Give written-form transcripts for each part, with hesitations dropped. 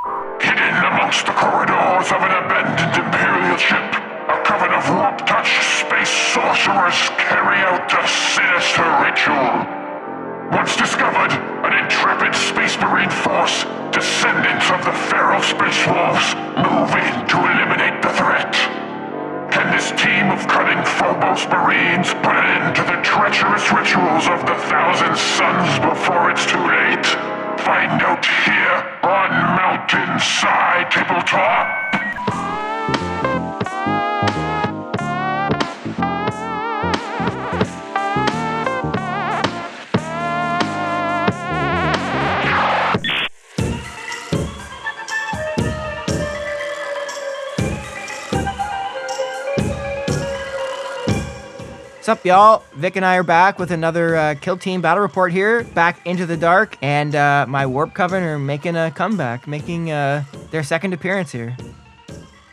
Hidden amongst the corridors of an abandoned Imperial ship, a coven of warp-touched space sorcerers carry out a sinister ritual. Once discovered, an intrepid Space Marine force, descendants of the feral space wolves, move in to eliminate the threat. Can this team of cunning Phobos Marines put an end to the treacherous rituals of the Thousand Suns before it's too late? Find out here on Mountainside Tabletop. What's up, y'all? Vic and I are back with another Kill Team Battle Report here, back into the dark, and my Warpcoven are making a comeback, making their second appearance here.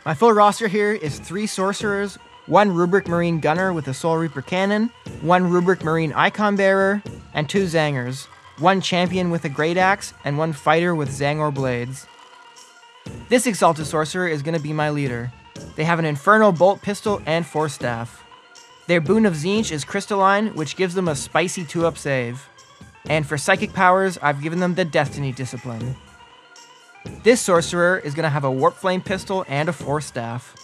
My full roster here is 3 Sorcerers, 1 Rubric Marine Gunner with a Soul Reaper Cannon, 1 Rubric Marine Icon Bearer, and 2 Zangers, 1 Champion with a Great Axe, and 1 Fighter with Zangor Blades. This Exalted Sorcerer is going to be my leader. They have an Infernal Bolt Pistol and Force Staff. Their Boon of Tzeentch is Crystalline, which gives them a spicy 2-up save. And for Psychic powers, I've given them the Destiny Discipline. This Sorcerer is going to have a Warp Flame Pistol and a Force Staff.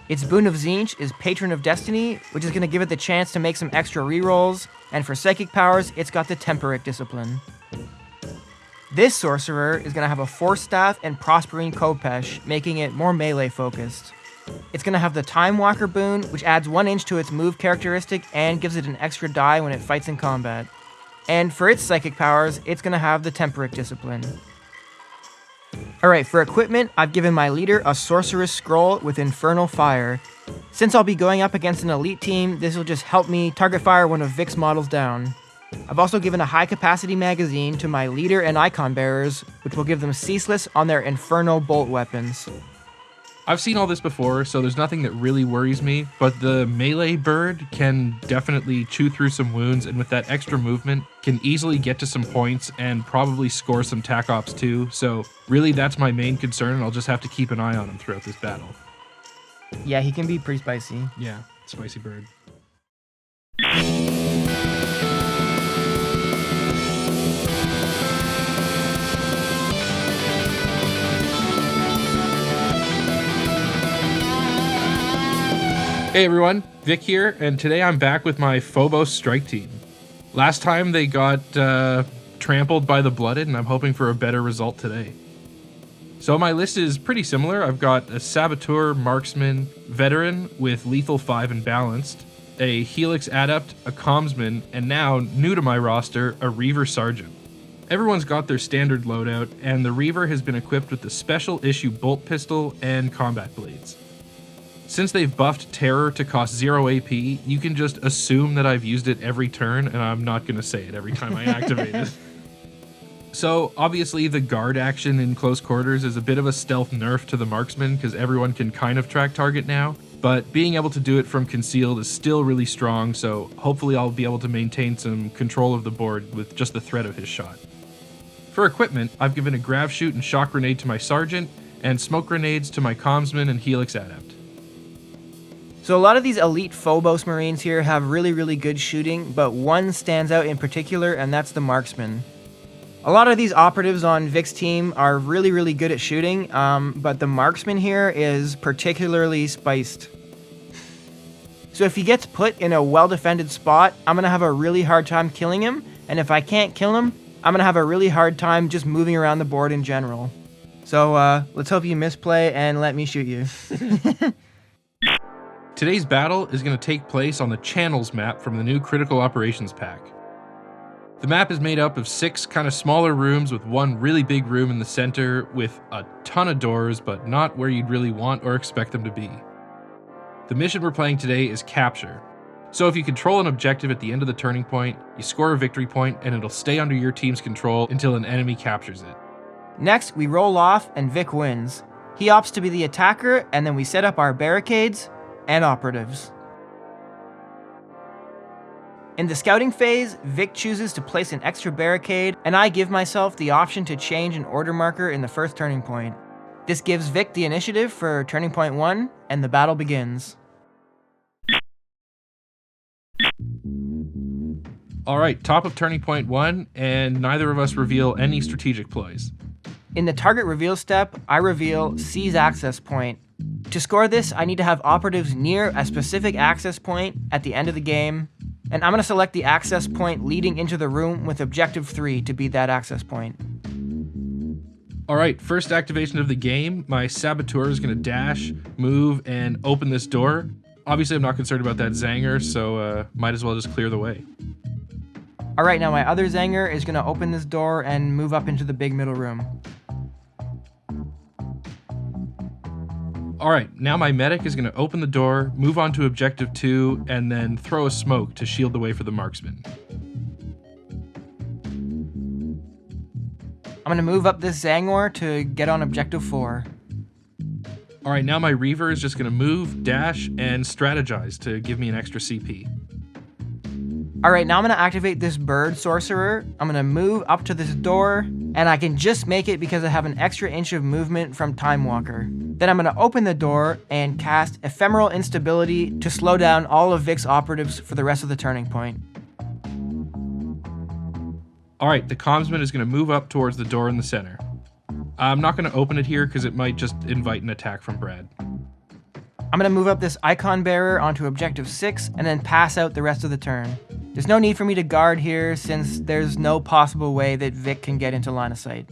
Its Boon of Tzeentch is Patron of Destiny, which is going to give it the chance to make some extra rerolls, and for Psychic powers, it's got the Temperic Discipline. This Sorcerer is going to have a Force Staff and Prospering Khopesh, making it more melee focused. It's going to have the Time Walker boon, which adds 1 inch to its move characteristic and gives it an extra die when it fights in combat. And for its psychic powers, it's going to have the Temperic Discipline. Alright, for equipment, I've given my leader a Sorceress Scroll with Infernal Fire. Since I'll be going up against an elite team, this will just help me target fire one of Vic's models down. I've also given a high capacity magazine to my leader and icon bearers, which will give them ceaseless on their Infernal Bolt weapons. I've seen all this before, so there's nothing that really worries me, but the melee bird can definitely chew through some wounds, and with that extra movement, can easily get to some points and probably score some tac ops too, so really that's my main concern, and I'll just have to keep an eye on him throughout this battle. Yeah, he can be pretty spicy. Yeah, spicy bird. Hey everyone, Vic here, and today I'm back with my Phobos strike team. Last time they got trampled by the Blooded, and I'm hoping for a better result today. So my list is pretty similar. I've got a Saboteur, Marksman, Veteran with Lethal 5 and Balanced, a Helix Adept, a Commsman, and now, new to my roster, a Reaver Sergeant. Everyone's got their standard loadout, and the Reaver has been equipped with the Special Issue Bolt Pistol and Combat Blades. Since they've buffed Terror to cost 0 AP, you can just assume that I've used it every turn, and I'm not going to say it every time I activate it. So, obviously, the guard action in close quarters is a bit of a stealth nerf to the Marksman, because everyone can kind of track target now, but being able to do it from concealed is still really strong, so hopefully I'll be able to maintain some control of the board with just the threat of his shot. For equipment, I've given a Grav Shoot and Shock Grenade to my Sergeant, and Smoke Grenades to my Commsman and Helix Adept. So a lot of these elite Phobos Marines here have really good shooting, but one stands out in particular, and that's the Marksman. A lot of these operatives on Vic's team are really good at shooting, but the Marksman here is particularly spiced. So if he gets put in a well-defended spot, I'm going to have a really hard time killing him, and if I can't kill him, I'm going to have a really hard time just moving around the board in general. So let's hope you misplay and let me shoot you. Today's battle is going to take place on the Channels map from the new Critical Operations pack. The map is made up of 6 kind of smaller rooms with 1 really big room in the center with a ton of doors, but not where you'd really want or expect them to be. The mission we're playing today is Capture. So if you control an objective at the end of the turning point, you score a victory point and it'll stay under your team's control until an enemy captures it. Next, we roll off and Vic wins. He opts to be the attacker, and then we set up our barricades and operatives. In the scouting phase, Vic chooses to place an extra barricade, and I give myself the option to change an order marker in the first turning point. This gives Vic the initiative for turning point 1, and the battle begins. Alright, top of turning point 1, and neither of us reveal any strategic ploys. In the target reveal step, I reveal Seize Access Point. To score this, I need to have operatives near a specific access point at the end of the game, and I'm going to select the access point leading into the room with Objective 3 to be that access point. Alright, first activation of the game, my Saboteur is going to dash, move, and open this door. Obviously I'm not concerned about that Zanger, so might as well just clear the way. Alright, now my other Zanger is going to open this door and move up into the big middle room. Alright, now my medic is going to open the door, move on to Objective 2, and then throw a smoke to shield the way for the marksman. I'm going to move up this Zangor to get on Objective 4. Alright, now my Reaver is just going to move, dash, and strategize to give me an extra CP. Alright, now I'm going to activate this Bird Sorcerer. I'm going to move up to this door, and I can just make it because I have an extra inch of movement from Time Walker. Then I'm going to open the door and cast Ephemeral Instability to slow down all of Vic's operatives for the rest of the turning point. Alright, the Commsman is going to move up towards the door in the center. I'm not going to open it here because it might just invite an attack from Brad. I'm going to move up this Icon Bearer onto Objective 6 and then pass out the rest of the turn. There's no need for me to guard here since there's no possible way that Vic can get into line of sight.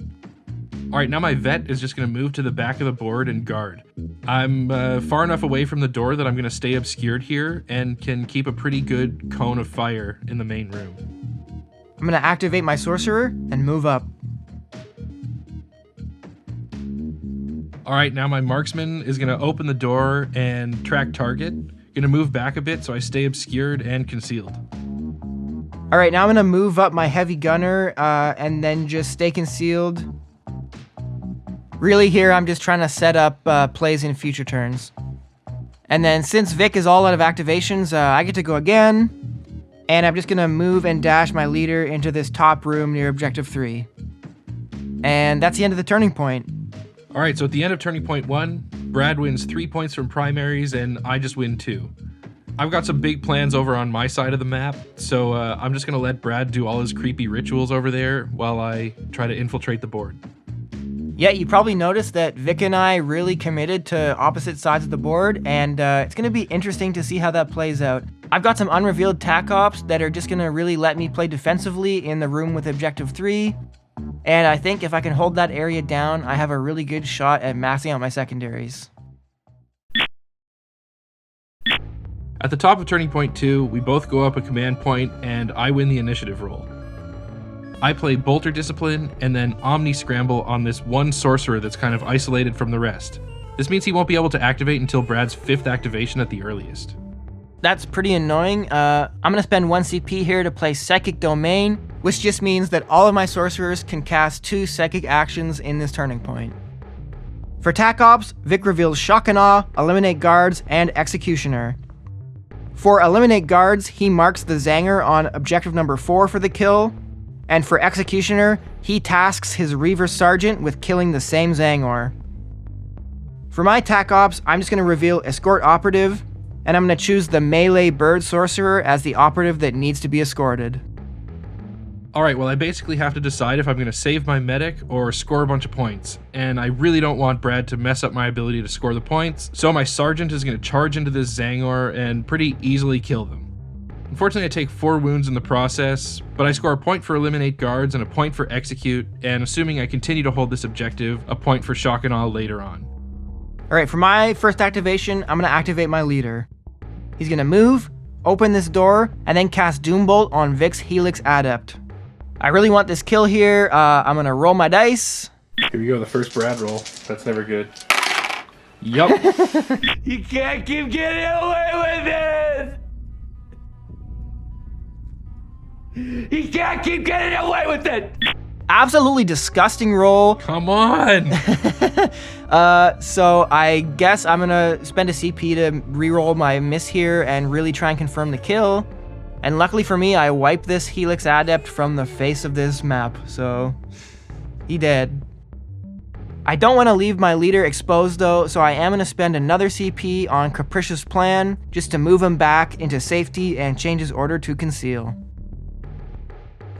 Alright, now my Vet is just going to move to the back of the board and guard. I'm far enough away from the door that I'm going to stay obscured here and can keep a pretty good cone of fire in the main room. I'm going to activate my Sorcerer and move up. Alright, now my Marksman is going to open the door and track target. Going to move back a bit so I stay obscured and concealed. Alright, now I'm going to move up my Heavy Gunner and then just stay concealed. Really here, I'm just trying to set up plays in future turns. And then since Vic is all out of activations, I get to go again. And I'm just going to move and dash my leader into this top room near Objective 3. And that's the end of the turning point. Alright, so at the end of turning point 1, Brad wins 3 points from primaries and I just win 2. I've got some big plans over on my side of the map, so I'm just going to let Brad do all his creepy rituals over there while I try to infiltrate the board. Yeah, you probably noticed that Vic and I really committed to opposite sides of the board, and it's going to be interesting to see how that plays out. I've got some unrevealed tac ops that are just going to really let me play defensively in the room with Objective 3, and I think if I can hold that area down, I have a really good shot at maxing out my secondaries. At the top of turning point 2, we both go up a command point and I win the initiative roll. I play Bolter Discipline and then Omni Scramble on this one sorcerer that's kind of isolated from the rest. This means he won't be able to activate until Brad's 5th activation at the earliest. That's pretty annoying. I'm going to spend 1 CP here to play Psychic Domain, which just means that all of my sorcerers can cast 2 psychic actions in this turning point. For Tac Ops, Vic reveals Shock and Awe, Eliminate Guards, and Executioner. For Eliminate Guards, he marks the Zanger on Objective number 4 for the kill, and for Executioner, he tasks his Reaver Sergeant with killing the same Zangor. For my Tac Ops, I'm just going to reveal Escort Operative, and I'm going to choose the Melee Bird Sorcerer as the operative that needs to be escorted. Alright, well I basically have to decide if I'm going to save my medic or score a bunch of points, and I really don't want Brad to mess up my ability to score the points, so my Sergeant is going to charge into this Zangor and pretty easily kill them. Unfortunately, I take 4 wounds in the process, but I score a point for Eliminate Guards and a point for Execute, and assuming I continue to hold this objective, a point for Shock and Awe later on. Alright, for my first activation, I'm going to activate my leader. He's going to move, open this door, and then cast Doombolt on Vic's Helix Adept. I really want this kill here. I'm going to roll my dice. Here we go, the first Brad roll. That's never good. Yup. You can't keep getting away with it! You can't keep getting away with it! Absolutely disgusting roll. Come on! So I guess I'm going to spend a CP to reroll my miss here and really try and confirm the kill. And luckily for me, I wiped this Helix Adept from the face of this map, so he dead. I don't want to leave my leader exposed though, so I am going to spend another CP on Capricious Plan just to move him back into safety and change his order to Conceal.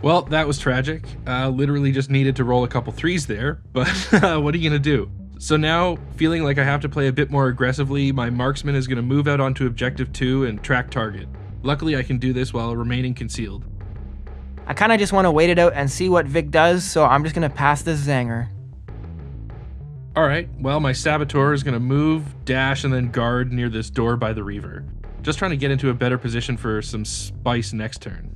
Well, that was tragic. Literally just needed to roll a couple 3s there, but what are you gonna do? So now, feeling like I have to play a bit more aggressively, my marksman is gonna move out onto Objective 2 and track target. Luckily, I can do this while remaining concealed. I kind of just want to wait it out and see what Vic does, so I'm just going to pass this Zanger. Alright, well, my Saboteur is gonna move, dash, and then guard near this door by the Reaver. Just trying to get into a better position for some spice next turn.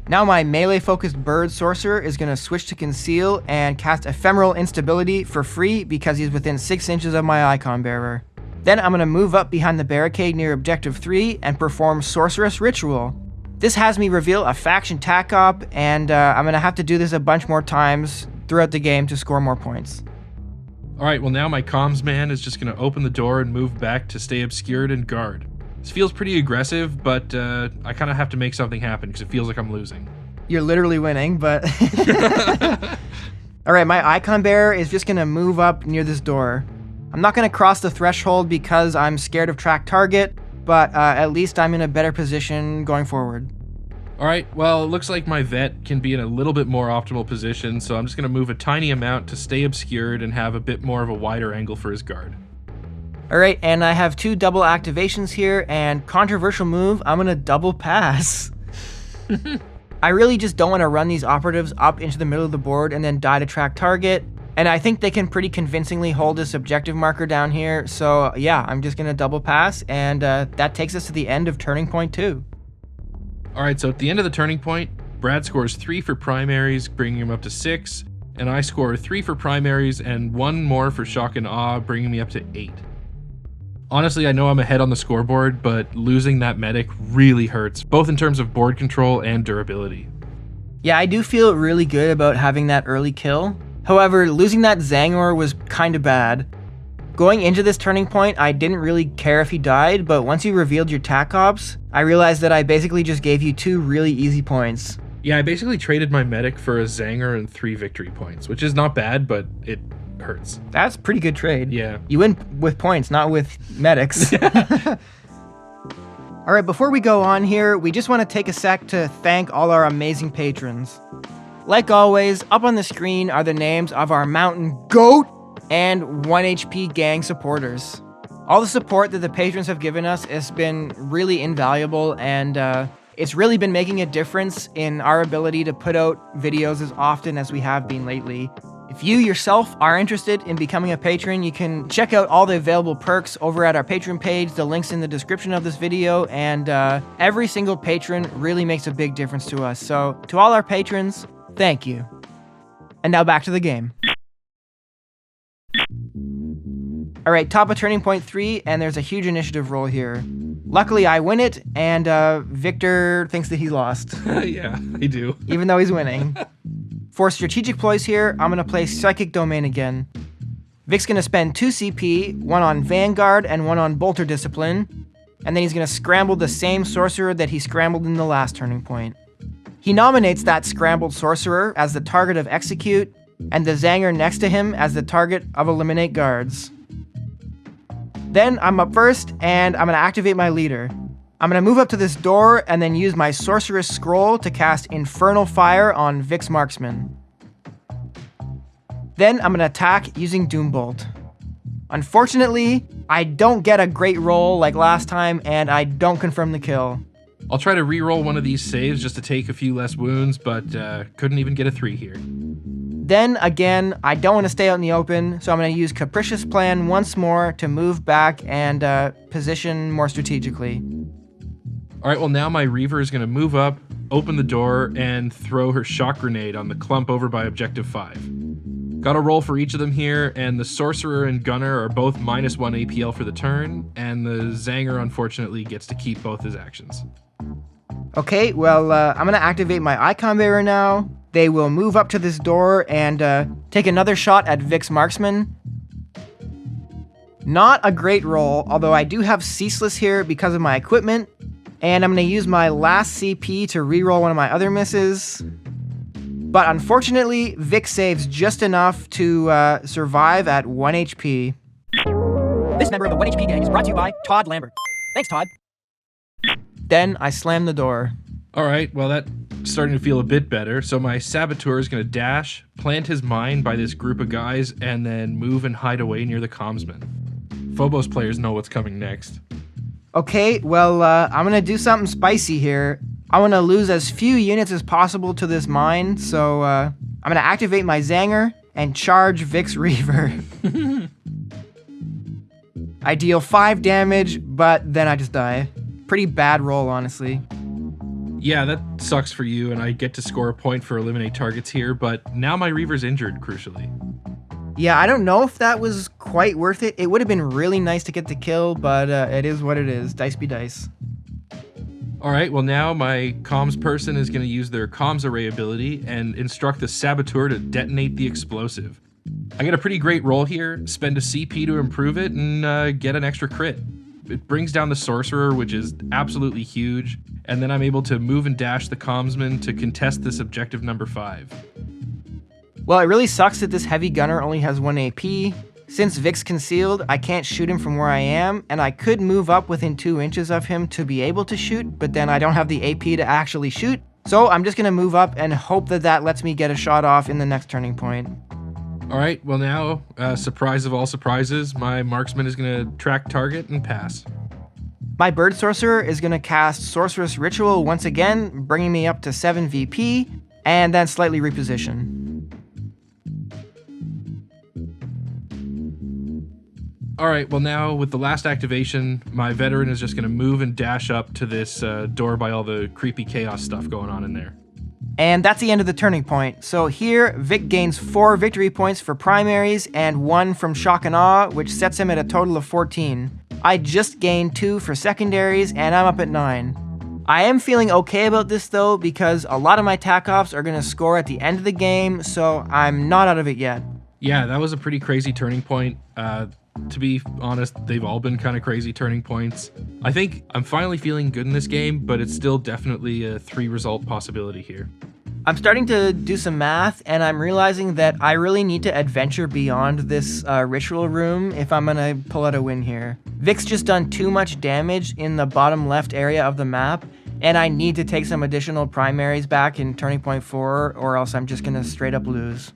Now my melee-focused Bird Sorcerer is going to switch to Conceal and cast Ephemeral Instability for free because he's within 6 inches of my Icon Bearer. Then I'm going to move up behind the barricade near Objective 3 and perform Sorceress Ritual. This has me reveal a faction tac op, and I'm going to have to do this a bunch more times throughout the game to score more points. Alright, well now my comms man is just gonna open the door and move back to stay obscured and guard. This feels pretty aggressive, but I kind of have to make something happen because it feels like I'm losing. You're literally winning, but... Alright, my Icon Bearer is just gonna move up near this door. I'm not gonna cross the threshold because I'm scared of track target, but at least I'm in a better position going forward. Alright, well, it looks like my vet can be in a little bit more optimal position, so I'm just gonna move a tiny amount to stay obscured and have a bit more of a wider angle for his guard. Alright, and I have 2 double activations here, and controversial move, I'm gonna double pass. I really just don't want to run these operatives up into the middle of the board and then die to track target, and I think they can pretty convincingly hold this objective marker down here, so yeah, I'm just gonna double pass, and that takes us to the end of Turning Point 2. Alright, so at the end of the turning point, Brad scores 3 for primaries, bringing him up to 6, and I score 3 for primaries and 1 more for shock and awe, bringing me up to 8. Honestly, I know I'm ahead on the scoreboard, but losing that medic really hurts, both in terms of board control and durability. Yeah, I do feel really good about having that early kill. However, losing that Zangor was kinda bad. Going into this turning point, I didn't really care if he died, but once you revealed your tac ops, I realized that I basically just gave you 2 really easy points. Yeah, I basically traded my medic for a Zanger and 3 victory points, which is not bad, but it hurts. That's a pretty good trade. Yeah. You win with points, not with medics. Alright, before we go on here, we just want to take a sec to thank all our amazing patrons. Like always, up on the screen are the names of our Mountain Goat and 1 HP gang supporters. All the support that the patrons have given us has been really invaluable, and it's really been making a difference in our ability to put out videos as often as we have been lately. If you yourself are interested in becoming a patron, you can check out all the available perks over at our Patreon page. The link's in the description of this video, and every single patron really makes a big difference to us. So to all our patrons, thank you. And now back to the game. Alright, top of Turning Point 3, and there's a huge initiative roll here. Luckily, I win it, and Victor thinks that he lost. Yeah, I do. Even though he's winning. For strategic ploys here, I'm going to play Psychic Domain again. Vic's going to spend 2 CP, 1 on Vanguard and 1 on Bolter Discipline, and then he's going to scramble the same sorcerer that he scrambled in the last turning point. He nominates that scrambled sorcerer as the target of Execute, and the Zanger next to him as the target of Eliminate Guards. Then I'm up first, and I'm going to activate my leader. I'm going to move up to this door and then use my Sorceress Scroll to cast Infernal Fire on Vic's Marksman. Then I'm going to attack using Doombolt. Unfortunately, I don't get a great roll like last time, and I don't confirm the kill. I'll try to re-roll one of these saves just to take a few less wounds, but couldn't even get a 3 here. Then again, I don't want to stay out in the open, so I'm going to use Capricious Plan once more to move back and position more strategically. Alright, well now my Reaver is going to move up, open the door, and throw her shock grenade on the clump over by Objective 5. Got a roll for each of them here, and the Sorcerer and Gunner are both -1 APL for the turn, and the Zanger unfortunately gets to keep both his actions. Okay, well, I'm going to activate my Icon Bearer now. They will move up to this door and take another shot at Vic's Marksman. Not a great roll, although I do have Ceaseless here because of my equipment. And I'm going to use my last CP to reroll one of my other misses. But unfortunately, Vic saves just enough to survive at 1 HP. This member of the 1 HP gang is brought to you by Todd Lambert. Thanks, Todd. Then I slam the door. All right, well, that's starting to feel a bit better. So my saboteur is going to dash, plant his mine by this group of guys, and then move and hide away near the commsman. Phobos players know what's coming next. Okay, well, I'm going to do something spicy here. I want to lose as few units as possible to this mine, so I'm going to activate my Zanger and charge Vic's Reaver. I deal 5 damage, but then I just die. Pretty bad roll, honestly. Yeah, that sucks for you, and I get to score a point for eliminate targets here, but now my Reaver's injured, crucially. Yeah, I don't know if that was quite worth it. It would have been really nice to get the kill, but it is what it is. Dice be dice. All right, well now my comms person is going to use their comms array ability and instruct the saboteur to detonate the explosive. I get a pretty great roll here, spend a CP to improve it, and get an extra crit. It brings down the sorcerer, which is absolutely huge, and then I'm able to move and dash the commsman to contest this objective number 5. Well, it really sucks that this heavy gunner only has 1 AP. Since Vic's concealed, I can't shoot him from where I am, and I could move up within 2 inches of him to be able to shoot, but then I don't have the AP to actually shoot. So I'm just gonna move up and hope that that lets me get a shot off in the next turning point. All right, well now, surprise of all surprises, my marksman is gonna track target and pass. My bird sorcerer is gonna cast Sorceress Ritual once again, bringing me up to 7 VP, and then slightly reposition. All right, well now with the last activation, my veteran is just going to move and dash up to this door by all the creepy chaos stuff going on in there. And that's the end of the turning point. So here, Vic gains 4 victory points for primaries and 1 from Shock and Awe, which sets him at a total of 14. I just gained 2 for secondaries, and I'm up at 9. I am feeling okay about this though, because a lot of my tac ops are going to score at the end of the game, so I'm not out of it yet. Yeah, that was a pretty crazy turning point. To be honest, they've all been kind of crazy turning points. I think I'm finally feeling good in this game, but it's still definitely a 3 result possibility here. I'm starting to do some math, and I'm realizing that I really need to adventure beyond this ritual room if I'm gonna pull out a win here. Vic's just done too much damage in the bottom left area of the map, and I need to take some additional primaries back in turning point 4, or else I'm just gonna straight up lose.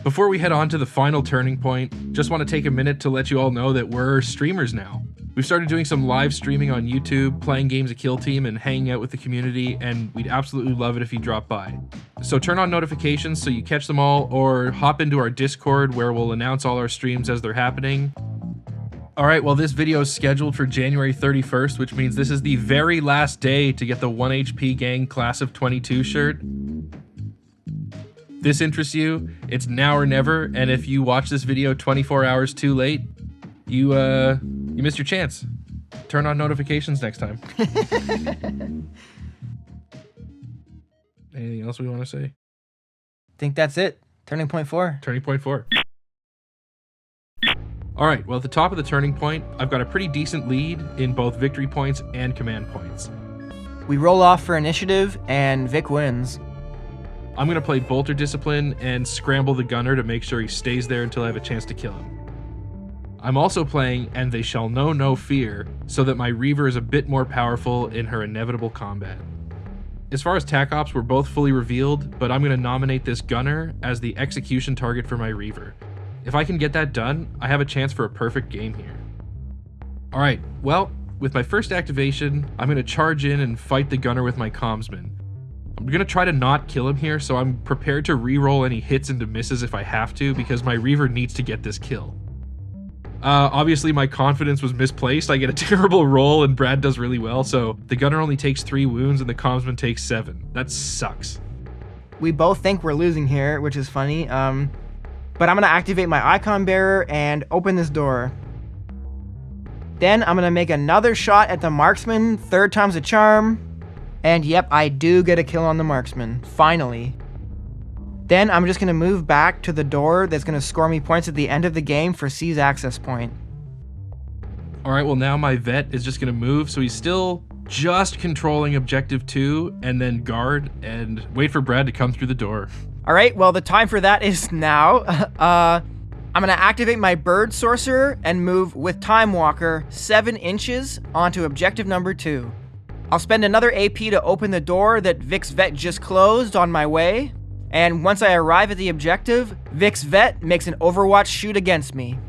Before we head on to the final turning point, just want to take a minute to let you all know that we're streamers now. We've started doing some live streaming on YouTube, playing games of Kill Team, and hanging out with the community, and we'd absolutely love it if you drop by. So turn on notifications so you catch them all, or hop into our Discord where we'll announce all our streams as they're happening. Alright, well this video is scheduled for January 31st, which means this is the very last day to get the 1 HP Gang Class of 22 shirt. This interests you, it's now or never, and if you watch this video 24 hours too late, you missed your chance. Turn on notifications next time. Anything else we want to say? Think that's it. Turning point 4. Turning point 4. All right, well at the top of the turning point, I've got a pretty decent lead in both victory points and command points. We roll off for initiative, and Vic wins. I'm going to play Bolter Discipline and scramble the gunner to make sure he stays there until I have a chance to kill him. I'm also playing And They Shall Know No Fear so that my Reaver is a bit more powerful in her inevitable combat. As far as tac ops, we're both fully revealed, but I'm going to nominate this gunner as the execution target for my Reaver. If I can get that done, I have a chance for a perfect game here. Alright, well, with my first activation, I'm going to charge in and fight the gunner with my commsman. I'm going to try to not kill him here, so I'm prepared to re-roll any hits into misses if I have to, because my Reaver needs to get this kill. Obviously, my confidence was misplaced. I get a terrible roll, and Brad does really well, so the gunner only takes 3 wounds, and the commsman takes 7. That sucks. We both think we're losing here, which is funny, but I'm going to activate my Icon Bearer and open this door. Then I'm going to make another shot at the marksman, 3rd time's a charm. And yep, I do get a kill on the marksman, finally. Then I'm just going to move back to the door that's going to score me points at the end of the game for C's access point. Alright, well now my vet is just going to move, so he's still just controlling objective 2 and then guard and wait for Brad to come through the door. All right, well, the time for that is now. I'm gonna activate my bird sorcerer and move with Time Walker 7 inches onto objective number 2. I'll spend another AP to open the door that Vic's vet just closed on my way. And once I arrive at the objective, Vic's vet makes an Overwatch shoot against me.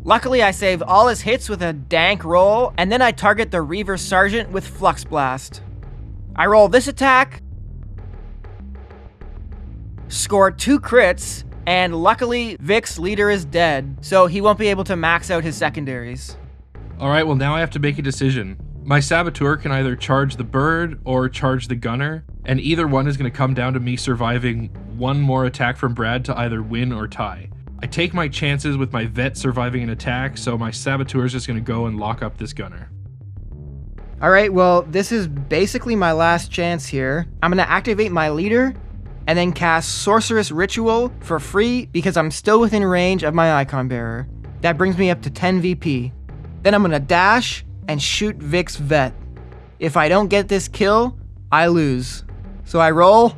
Luckily, I save all his hits with a dank roll, and then I target the Reaver Sergeant with Flux Blast. I roll this attack, score 2 crits, and luckily, Vic's leader is dead, so he won't be able to max out his secondaries. All right, well, now I have to make a decision. My Saboteur can either charge the bird or charge the gunner, and either one is going to come down to me surviving one more attack from Brad to either win or tie. I take my chances with my vet surviving an attack, so my Saboteur is just going to go and lock up this gunner. All right, well, this is basically my last chance here. I'm going to activate my leader and then cast Sorceress Ritual for free because I'm still within range of my Icon Bearer. That brings me up to 10 VP. Then I'm going to dash and shoot Vic's vet. If I don't get this kill, I lose. So I roll,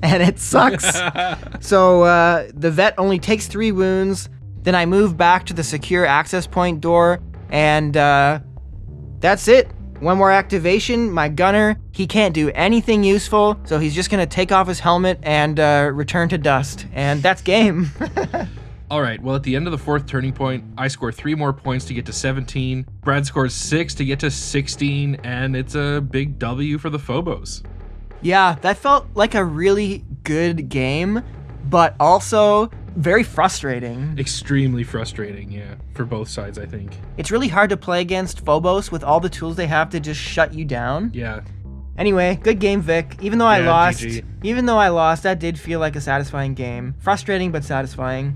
and it sucks. So the vet only takes 3 wounds. Then I move back to the secure access point door, and that's it. One more activation, my gunner, he can't do anything useful, so he's just gonna take off his helmet and return to dust. And that's game. All right, well, at the end of the 4th turning point, I score 3 more points to get to 17. Brad scores 6 to get to 16, and it's a big W for the Phobos. Yeah, that felt like a really good game, but also very frustrating. Extremely frustrating, yeah, for both sides, I think. It's really hard to play against Phobos with all the tools they have to just shut you down. Yeah. Anyway, good game, Vic. Even though I lost, GG. That did feel like a satisfying game. Frustrating, but satisfying.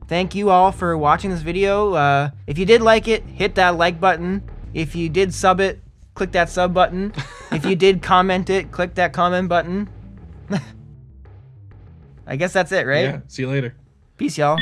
Thank you all for watching this video. If you did like it, hit that like button. If you did sub it, click that sub button. If you did comment it, click that comment button. I guess that's it, right? Yeah, see you later. Peace, y'all.